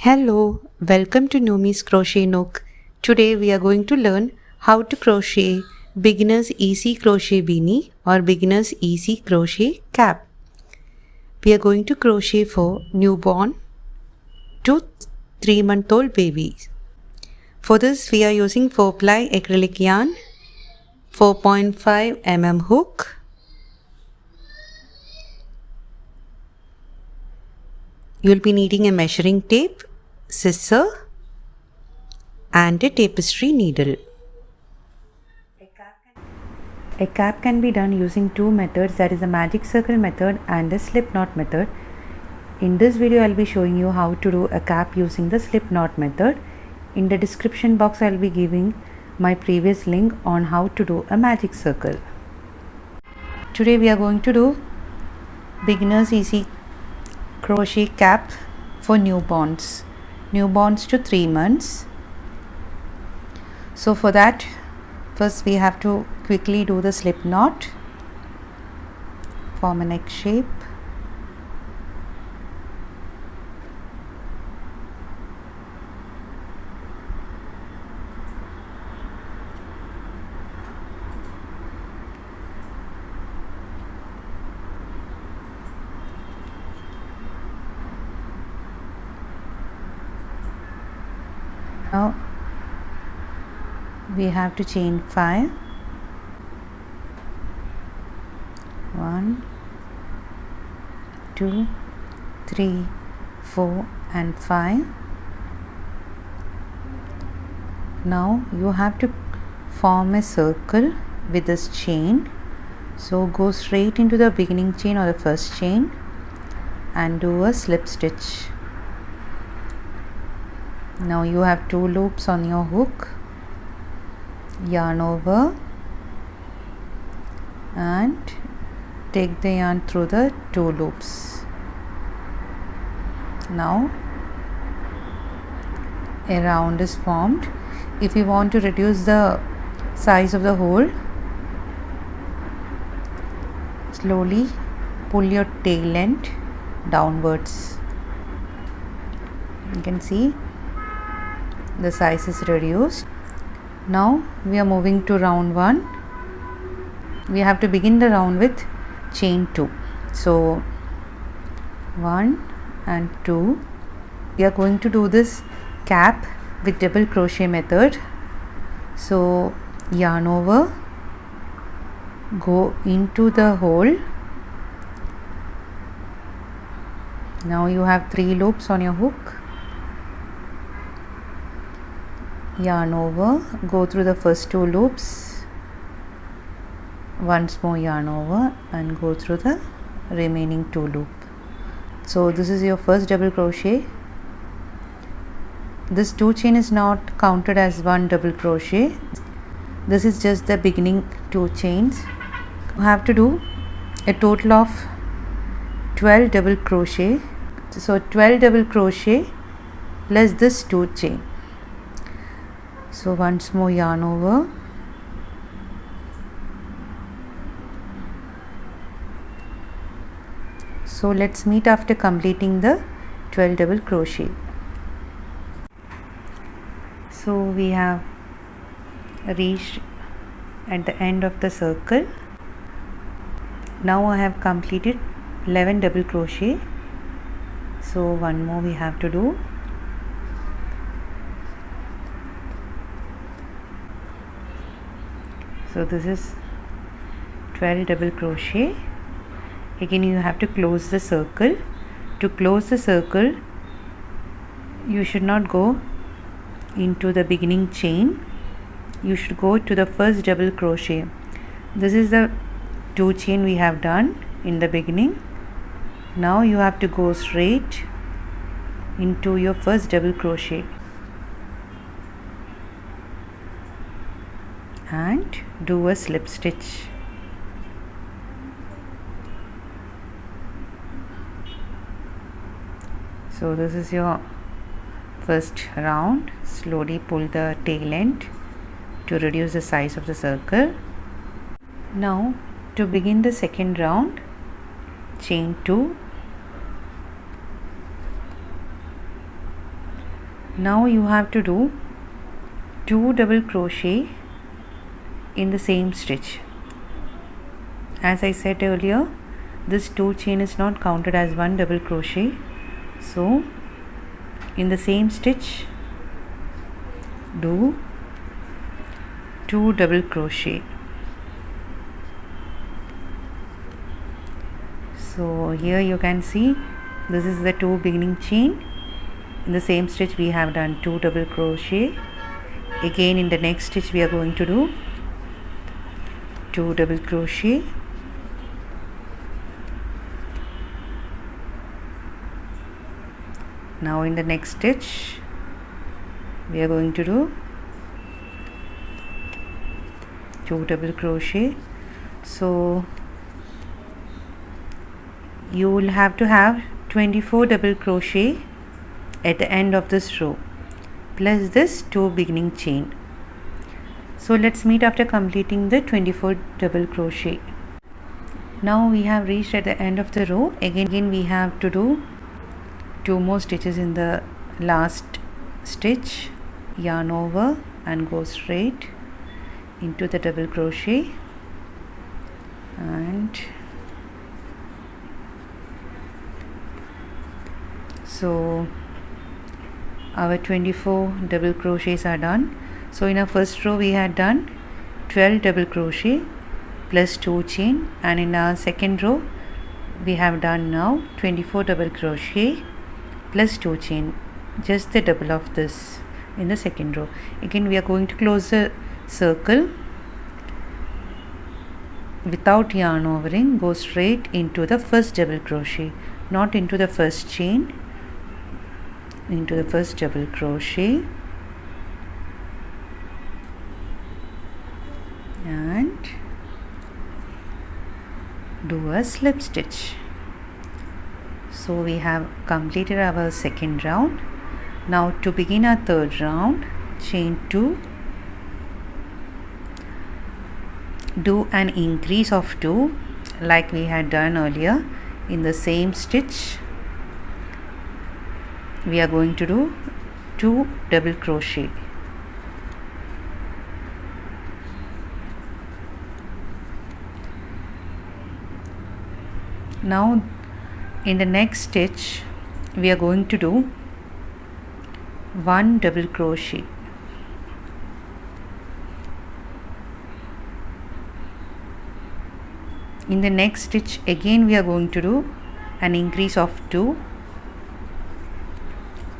Hello, welcome to Nomi's Crochet Nook. Today we are going to learn how to crochet beginner's easy crochet beanie or beginner's easy crochet cap. We are going to crochet for newborn to 3-month-old babies. For this we are using 4-ply acrylic yarn, 4.5 mm hook, you will be needing a measuring tape, scissor and a tapestry needle. A cap can be done using two methods, that is a magic circle method and a slip knot method. In this video I will be showing you how to do a cap using the slip knot method. In the description box I will be giving my previous link on how to do a magic circle. Today we are going to do beginner's easy crochet cap for newborns to 3 months. So for that, first we have to quickly do the slip knot, form a neck shape, now we have to chain 5, 1, 2, 3, 4 and 5. Now you have to form a circle with this chain, so go straight into the beginning chain or the first chain and do a slip stitch. Now you have 2 loops on your hook, yarn over and take the yarn through the 2 loops. Now a round is formed. If you want to reduce the size of the hole, slowly pull your tail end downwards. You can see the size is reduced. Now we are moving to round 1. We have to begin the round with chain 2. So 1 and 2. We are going to do this cap with double crochet method. So yarn over, go into the hole. Now you have 3 loops on your hook. Yarn over, go through the first 2 loops, once more yarn over and go through the remaining 2 loops. So this is your first double crochet. This 2 chain is not counted as one double crochet. This is just the beginning 2 chains. You have to do a total of 12 double crochet. So 12 double crochet plus this 2 chain. So once more yarn over, so let's meet after completing the 12 double crochet. So we have reached at the end of the circle. Now I have completed 11 double crochet. So one more we have to do. So this is 12 double crochet. Again you have to close the circle. To close the circle, you should not go into the beginning chain. You should go to the first double crochet. This is the 2 chain we have done in the beginning. Now you have to go straight into your first double crochet and do a slip stitch. So this is your first round. Slowly pull the tail end to reduce the size of the circle. Now to begin the second round, chain 2 Now you have to do 2 double crochet in the same stitch. As I said earlier, this 2 chain is not counted as 1 double crochet. So in the same stitch do 2 double crochet. So here you can see this is the 2 beginning chain. In the same stitch we have done 2 double crochet. Again in the next stitch we are going to do 2 double crochet. Now in the next stitch we are going to do 2 double crochet. So you will have to have 24 double crochet at the end of this row plus this 2 beginning chain. So let's meet after completing the 24 double crochet. Now we have reached at the end of the row. Again we have to do 2 more stitches in the last stitch, yarn over and go straight into the double crochet, and so our 24 double crochets are done. So in our first row we had done 12 double crochet plus 2 chain, and in our second row we have done now 24 double crochet plus 2 chain, just the double of this in the second row. Again we are going to close the circle without yarn overing, go straight into the first double crochet, not into the first chain, into the first double crochet, and do a slip stitch. So we have completed our second round. Now to begin our third round, chain 2, do an increase of 2 like we had done earlier. In the same stitch we are going to do 2 double crochet. Now in the next stitch we are going to do 1 double crochet. In the next stitch again we are going to do an increase of 2,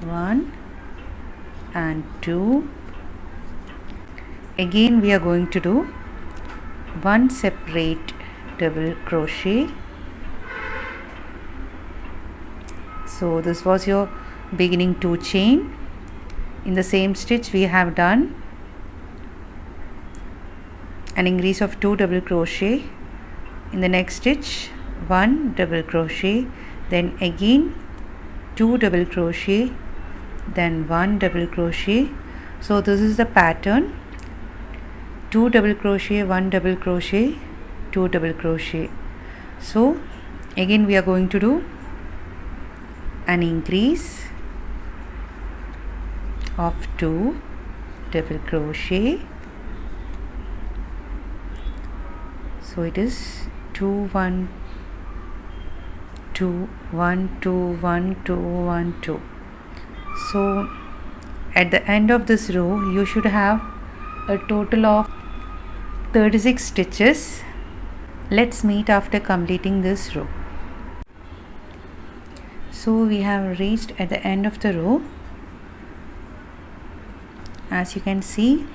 1 and 2. Again we are going to do 1 separate double crochet. So this was your beginning 2 chain. In the same stitch we have done an increase of 2 double crochet. In the next stitch 1 double crochet, then again 2 double crochet, then 1 double crochet. So this is the pattern: 2 double crochet, 1 double crochet, 2 double crochet. So again we are going to do an increase of 2 double crochet. So it is 2 1 2 1 2 1 2 1 2. So at the end of this row you should have a total of 36 stitches. Let's meet after completing this row. So we have reached at the end of the row. As you can see,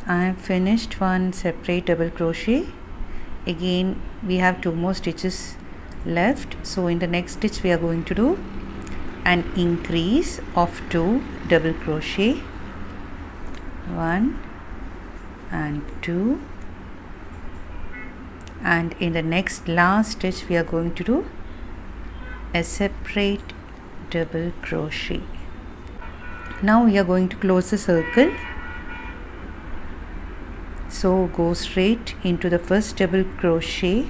I have finished 1 separate double crochet. Again we have 2 more stitches left. So in the next stitch we are going to do an increase of 2 double crochet, 1 and 2, and in the next last stitch we are going to do a separate double crochet. Now we are going to close the circle. So go straight into the first double crochet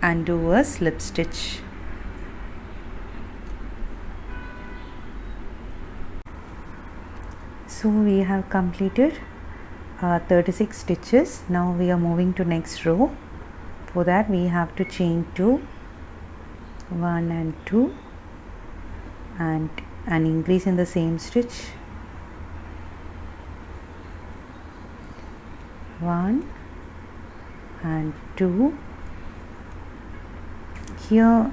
and do a slip stitch. So we have completed 36 stitches. Now we are moving to next row. For that we have to chain 2, 1 and 2, and an increase in the same stitch, 1 and 2. Here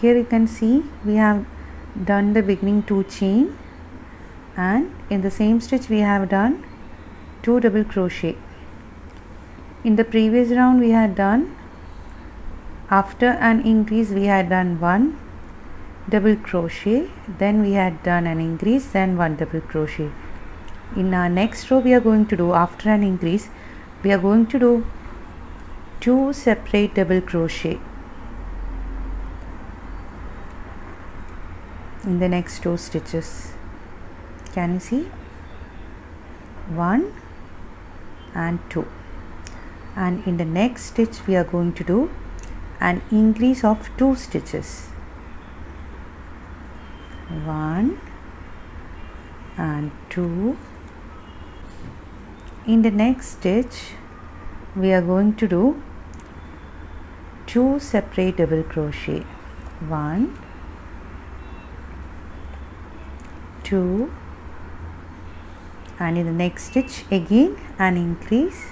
you can see we have done the beginning 2 chain, and in the same stitch we have done 2 double crochet. In the previous round we had done, after an increase we had done 1 double crochet, then we had done an increase, then 1 double crochet. In our next row we are going to do, after an increase, we are going to do 2 separate double crochet in the next 2 stitches. Can you see? 1 and 2. And in the next stitch we are going to do an increase of 2 stitches, 1 and 2. In the next stitch we are going to do 2 separate double crochet, 1, 2, and in the next stitch again an increase,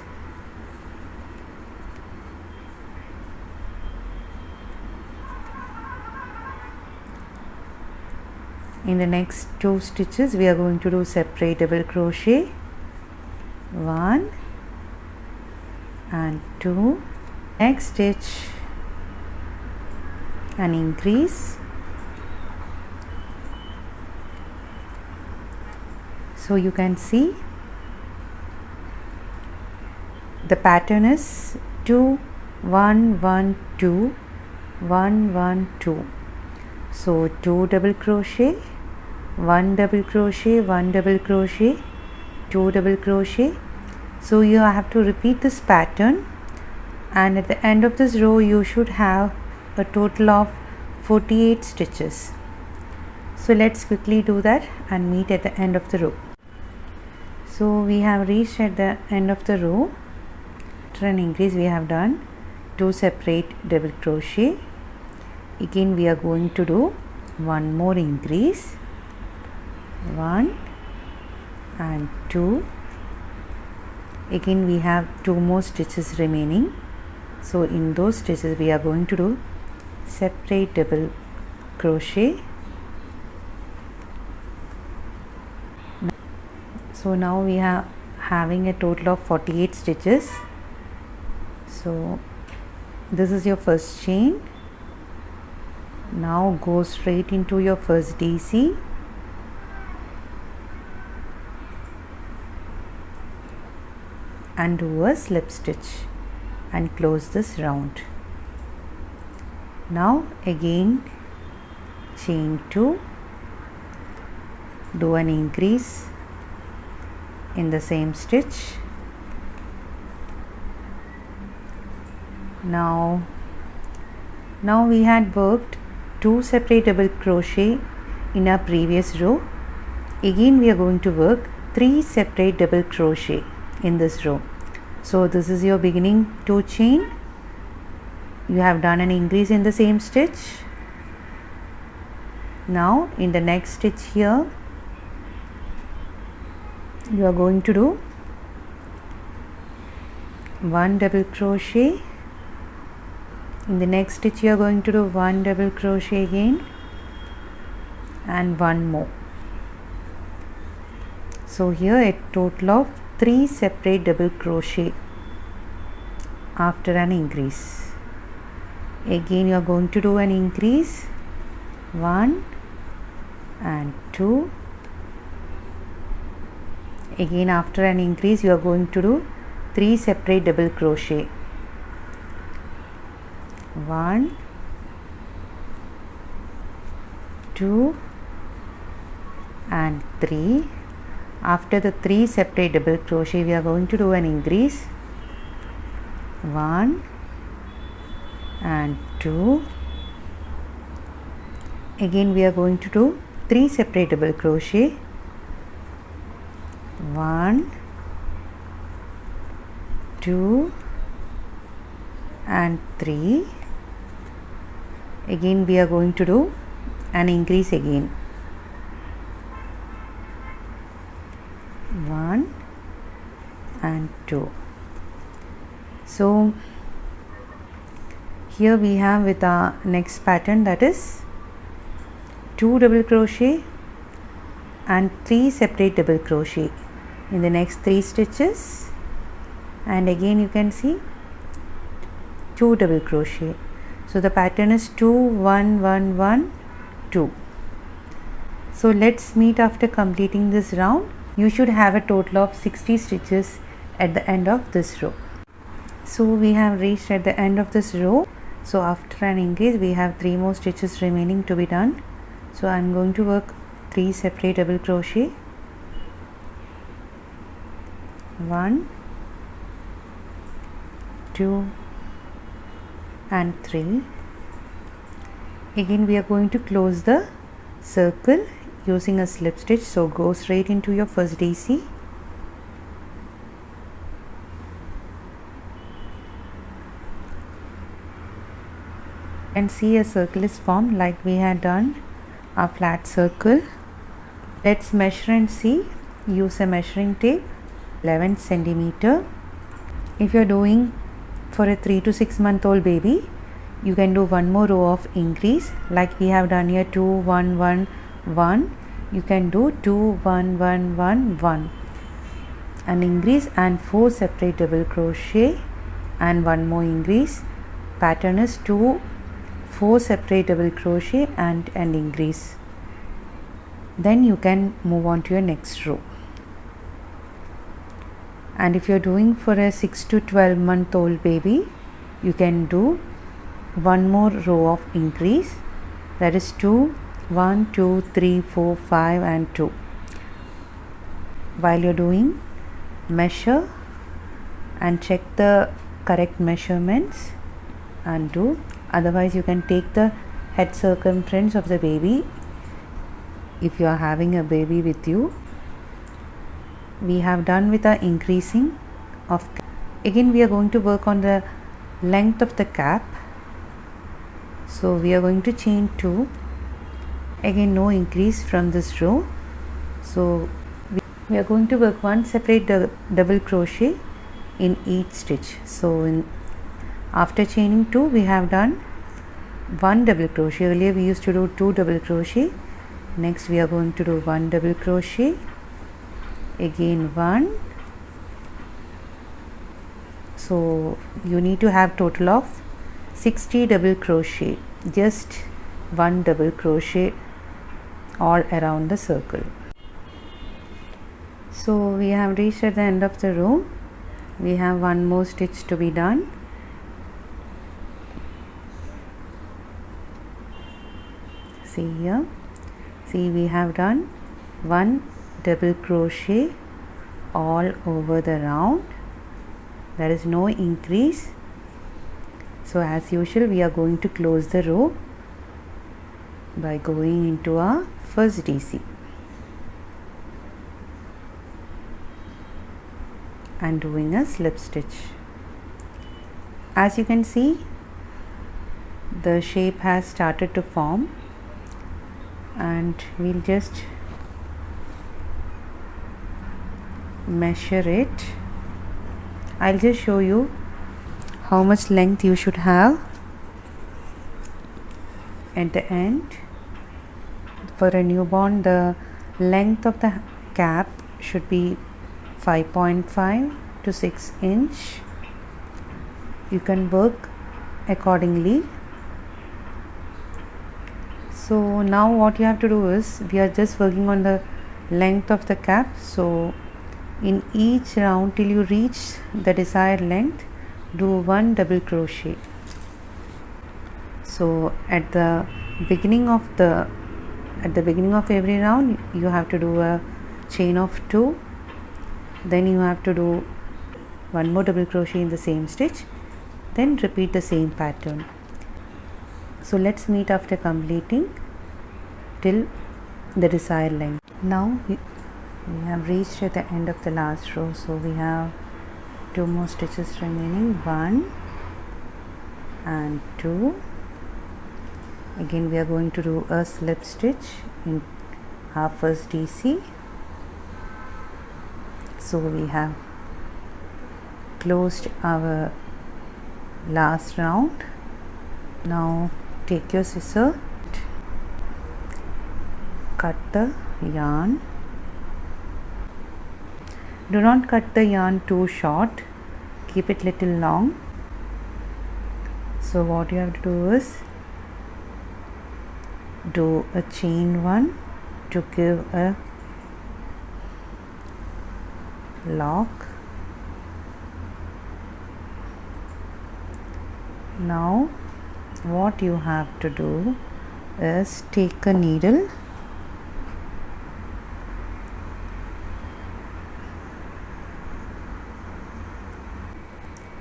in the next 2 stitches we are going to do separate double crochet, 1 and 2. Next stitch an increase. So you can see the pattern is 2 1 1 2 1 1 2. So 2 double crochet, 1 double crochet, 1 double crochet, 2 double crochet. So you have to repeat this pattern, and at the end of this row you should have a total of 48 stitches. So let's quickly do that and meet at the end of the row. So we have reached at the end of the row. After an increase we have done 2 separate double crochet. Again we are going to do one more increase, 1 and 2. Again we have 2 more stitches remaining. So in those stitches we are going to do separate double crochet. So now we are having a total of 48 stitches. So this is your first chain. Now go straight into your first DC, and do a slip stitch and close this round. Now again chain 2, do an increase in the same stitch. Now we had worked 2 separate double crochet in our previous row. Again we are going to work 3 separate double crochet in this row. So this is your beginning 2 chain. You have done an increase in the same stitch. Now in the next stitch here you are going to do 1 double crochet. In the next stitch you are going to do 1 double crochet again and 1 more. So here a total of 3 separate double crochet after an increase. Again you are going to do an increase, 1 and 2. Again after an increase you are going to do 3 separate double crochet, 1, 2 and 3. After the 3 separate double crochet we are going to do an increase, 1 and 2. Again we are going to do 3 separate double crochet, 1, 2 and 3. Again we are going to do an increase again. 1 and 2. So here we have with our next pattern, that is 2 double crochet and 3 separate double crochet in the next 3 stitches, and again you can see 2 double crochet. So the pattern is 2 1 1 1 2. So let's meet after completing this round. You should have a total of 60 stitches at the end of this row. So we have reached at the end of this row. So after an increase we have 3 more stitches remaining to be done. So I am going to work 3 separate double crochet, 1, 2 and 3. Again we are going to close the circle using a slip stitch. So go straight into your first DC, and see a circle is formed like we had done a flat circle. Let's measure and see. Use a measuring tape, 11 centimeter. If you are doing for a 3 to 6 month old baby, you can do one more row of increase like we have done here, 2 1 1 1. You can do 2 1 1 1 1, an increase and 4 separate double crochet and one more increase. Pattern is 2 4 separate double crochet and an increase. Then you can move on to your next row. And if you are doing for a 6 to 12 month old baby, you can do one more row of increase, that is 2 1 2 3 4 5 and 2. While you are doing, measure and check the correct measurements and do. Otherwise you can take the head circumference of the baby if you are having a baby with you. We have done with the increasing of. Again we are going to work on the length of the cap. So we are going to chain 2. Again no increase from this row. So we are going to work one separate double crochet in each stitch. So after chaining 2 we have done 1 double crochet. Earlier we used to do 2 double crochet. Next we are going to do 1 double crochet, again 1. So you need to have total of 60 double crochet, just 1 double crochet all around the circle. So we have reached at the end of the row. We have one more stitch to be done. See here, see we have done 1 double crochet all over the round. There is no increase. So as usual we are going to close the row by going into our first DC and doing a slip stitch. As you can see, the shape has started to form, and we'll just measure it. I'll just show you how much length you should have at the end. For a newborn, the length of the cap should be 5.5 to 6 inch. You can work accordingly. So now what you have to do is, we are just working on the length of the cap. So in each round till you reach the desired length, do 1 double crochet. So at the beginning of every round you have to do a chain of 2, then you have to do 1 more double crochet in the same stitch, then repeat the same pattern. So let's meet after completing till the desired length. Now We have reached at the end of the last row, so we have 2 more stitches remaining, 1 and 2. Again we are going to do a slip stitch in our first DC. So we have closed our last round. Now take your scissor, cut the yarn. Do not cut the yarn too short, keep it little long. So what you have to do is do a chain 1 to give a lock. Now what you have to do is take a needle,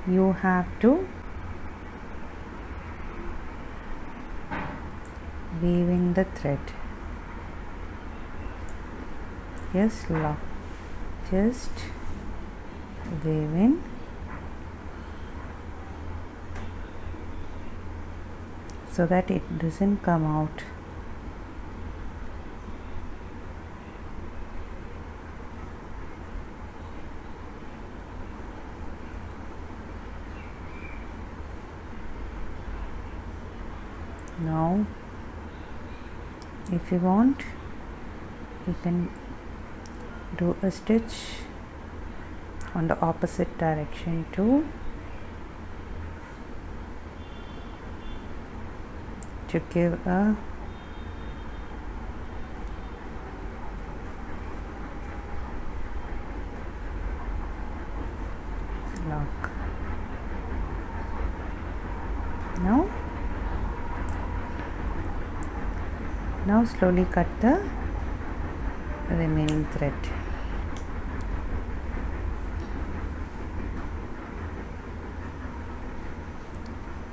you have to weave in the thread. Just lock, just weave in. So that it doesn't come out. Now if you want, you can do a stitch on the opposite direction too, to give a lock. Now slowly cut the remaining thread.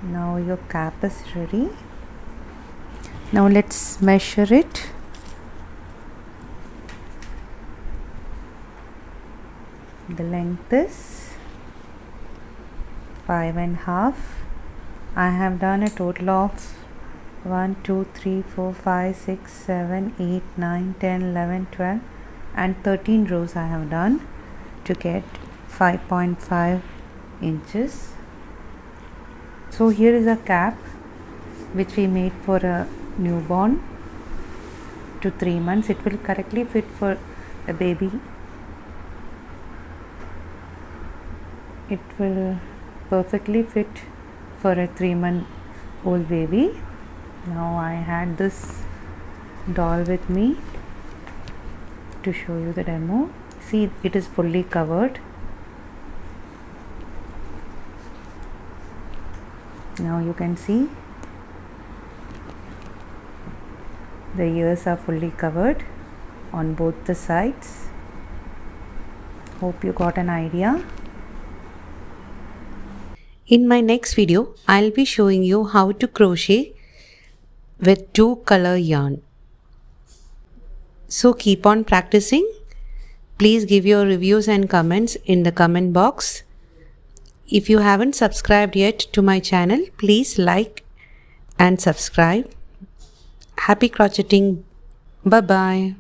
Now your cap is ready. Now let's measure it. The length is 5.5. I have done a total of 1, 2, 3, 4, 5, 6, 7, 8, 9, 10, 11, 12 and 13 rows I have done to get 5.5 inches. So here is a cap which we made for a newborn to 3 months. It will correctly fit for a baby. It will perfectly fit for a 3-month-old baby. Now I had this doll with me to show you the demo. See, it is fully covered. Now you can see the ears are fully covered on both the sides. Hope you got an idea. In my next video, I'll be showing you how to crochet with 2-color yarn. So keep on practicing. Please give your reviews and comments in the comment box. If you haven't subscribed yet to my channel, please like and subscribe. Happy crocheting. Bye bye.